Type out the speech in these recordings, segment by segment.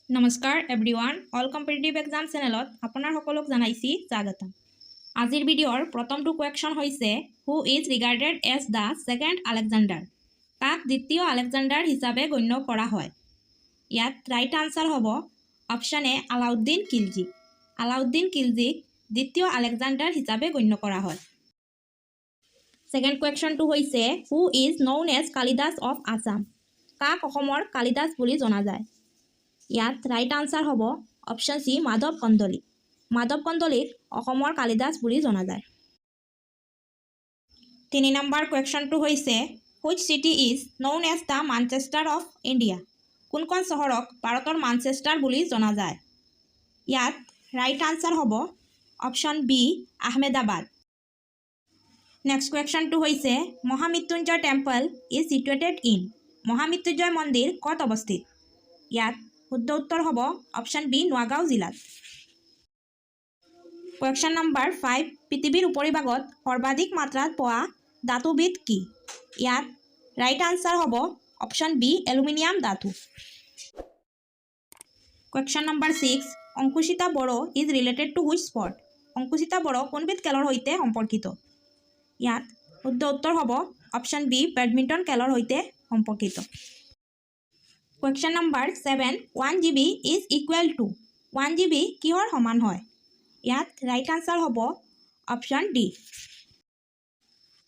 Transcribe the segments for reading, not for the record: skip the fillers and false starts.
নমস্কাৰ everyone all competitive exam চেনেলত আপোনাৰ সকলোক জনাইছি স্বাগতম। আজিৰ ভিডিঅ'ৰ প্ৰথমটো কুৱেশ্যন হৈছে who is regarded as the second Alexander. কাক দ্বিতীয় আলেকজাণ্ডাৰ হিচাপে গণ্য কৰা হয়? ইয়াত ৰাইট আনচাৰ হ'ব অপশ্যন এ আলাউদ্দিন খিলজী। আলাউদ্দিন খিলজীক দ্বিতীয় আলেকজাণ্ডাৰ হিচাপে গণ্য কৰা হয়। ছেকেণ্ড কুৱেশ্যনটো হৈছে who is known as Kalidas of Assam. কাক অসমৰ কালিদাস বুলি জনা যায়? ইয়াত ৰাইট আনচাৰ হ'ব অপশ্যন চি মাধৱ কন্দলী। মাধৱ কন্দলীক অসমৰ কালিদাস বুলি জনা যায়। 3 নম্বৰ কুৱেশ্যনটো হৈছে which city is known as the Manchester of India. কোনখন চহৰক ভাৰতৰ মানচেষ্টাৰ বুলি জনা যায়? ইয়াত ৰাইট আনচাৰ হ'ব অপশ্যন বি আহমেদাবাদ। নেক্সট কুৱেশ্যনটো হৈছে Mahamrityunjay temple is situated in. Mahamrityunjay মন্দিৰ ক'ত অৱস্থিত? ইয়াত শুদ্ধ উত্তৰ হ'ব অপশ্যন বি নোয়াগাঁও জিলাত। কুৱেশ্যন নম্বৰ 5 পৃথিৱীৰ উপৰিভাগত সৰ্বাধিক মাত্ৰাত পোৱা ধাতুবিধ কি? ইয়াত ৰাইট আনচাৰ হ'ব অপশ্যন বি এলুমিনিয়াম ধাতু। Question number 6 Ankushita Boro is related to which sport. Ankushita Boro কোনবিধ খেলৰ সৈতে সম্পৰ্কিত? ইয়াত শুদ্ধ উত্তৰ হ'ব অপশ্যন বি বেডমিণ্টন খেলৰ সৈতে সম্পৰ্কিত। Question number 7 1 GB is equal to. 1 GB কিহৰ সমান হয়? ইয়াত ৰাইট আনচাৰ হ'ব option D.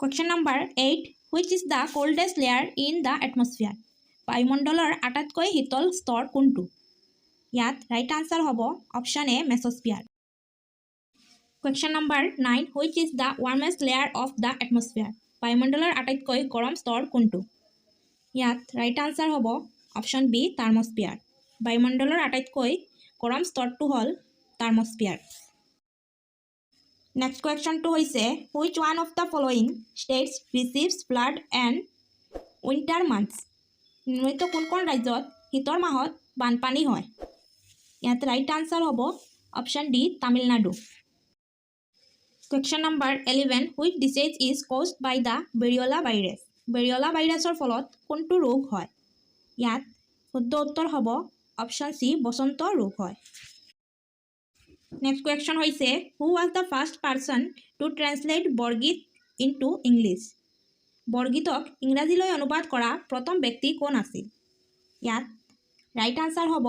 Question number 8 which is the coldest layer in the atmosphere. বায়ুমণ্ডলৰ আটাইতকৈ শীতল স্তৰ কোনটো? ইয়াত ৰাইট আনচাৰ হ'ব option A mesosphere. Question number 9 which is the warmest layer of the atmosphere. বায়ুমণ্ডলৰ আটাইতকৈ গৰম স্তৰ কোনটো? ইয়াত ৰাইট আনচাৰ হ'ব অপশ্যন বি থাৰ্মস্ফিয়াৰ। বায়ুমণ্ডলৰ আটাইতকৈ গৰম স্তৰটো হ'ল থাৰ্মস্ফিয়াৰ। নেক্সট কুৱেশ্যনটো হৈছে which one of the following states ৰিচিভছ flood and winter months. নিম্নলিখিত কোনখন ৰাজ্যত শীতৰ মাহত বানপানী হয়? ইয়াত ৰাইট আনচাৰ হ'ব option D Tamil Nadu. Question number 11 which disease is caused by the বেৰিঅলা virus. বেৰিঅলা ভাইৰাছৰ ফলত কোনটো ৰোগ হয়? ইয়াত শুদ্ধ উত্তৰ হ'ব অপশ্যন চি বসন্ত ৰোগ হয়। নেক্সট কুৱেশ্যন হৈছে who was the first person to translate Borgeet into English. বৰগীতক ইংৰাজীলৈ অনুবাদ কৰা প্ৰথম ব্যক্তি কোন আছিল? ইয়াত ৰাইট আনচাৰ হ'ব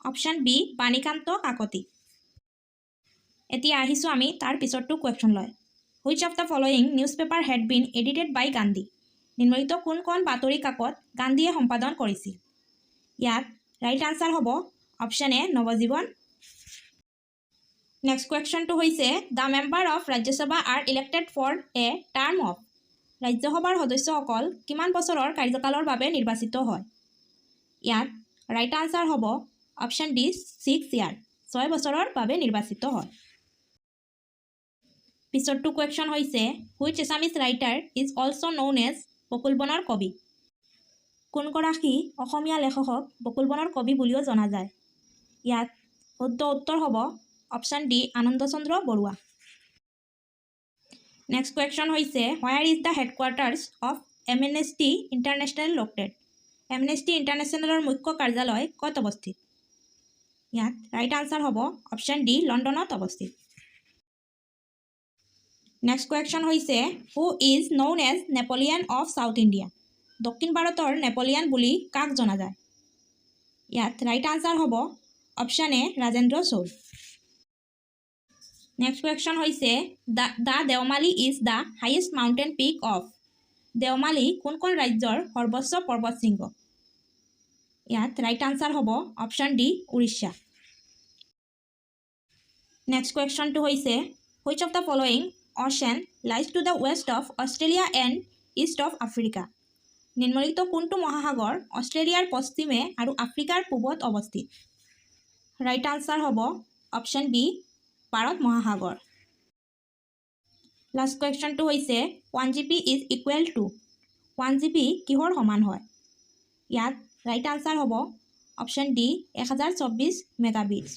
অপশ্যন বি বাণীকান্ত কাকতি। এতিয়া আহিছোঁ আমি তাৰ পিছৰটো কুৱেশ্যন লয় which of the following newspaper had been edited by Gandhi. নিম্নলিখিত কোনখন বাতৰি কাকত গান্ধীয়ে সম্পাদন কৰিছিল? ইয়াত ৰাইট আনচাৰ হ'ব অপশ্যন এ নৱজীৱন। নেক্সট কুৱেশ্যনটো হৈছে the member of Rajya Sabha R elected for a term of. ৰাজ্যসভাৰ সদস্যসকল কিমান বছৰৰ কাৰ্যকালৰ বাবে নিৰ্বাচিত হয়? ইয়াত ৰাইট আনচাৰ হ'ব অপশ্যন ডি 6 ইয়াৰ। 6 বছৰৰ বাবে নিৰ্বাচিত হয়। পিছৰটো কুৱেশ্যন হৈছে which Assamese writer is also' known as বকুল বনৰ কবি। কোনগৰাকী অসমীয়া লেখকক বকুল বনৰ কবি বুলিও জনা যায়? ইয়াত শুদ্ধ উত্তৰ হ'ব option D Anandachandra Barua. Next question হৈছে where is the headquarters of Amnesty International located. Amnesty ইণ্টাৰনেশ্যনেলৰ মুখ্য কাৰ্যালয় ক'ত অৱস্থিত? ইয়াত ৰাইট আনচাৰ হ'ব অপশ্যন ডি লণ্ডনত অৱস্থিত। নেক্সট কুৱেশ্যন হৈছে who is known as Napoleon of South India. দক্ষিণ ভাৰতৰ নেপলিয়ান বুলি কাক জনা যায়? ইয়াত ৰাইট আনচাৰ হ'ব option A Rajendra Chola. Next question হৈছে the Deomali is the highest mountain peak of. Deomali কোনখন ৰাজ্যৰ সৰ্বোচ্চ পৰ্বত শৃংগ? ইয়াত ৰাইট আনচাৰ হ'ব অপশ্যন ডি উৰিষ্যা। নেক্সট কুৱেশ্যনটো হৈছে which of the following ocean lies to the west of Australia and east of Africa. নিম্নলিখিত কোনটো মহাসাগৰ অষ্ট্ৰেলিয়াৰ পশ্চিমে আৰু আফ্ৰিকাৰ পূবত অৱস্থিত? ৰাইট আনচাৰ হ'ব অপশ্যন বি ভাৰত মহাসাগৰ। লাষ্ট কুৱেশ্যনটো হৈছে 1 GB is equal to. 1 GB কিহৰ সমান হয়? ইয়াত ৰাইট আনচাৰ হ'ব অপশ্যন ডি 1024 মেগাবিটছ।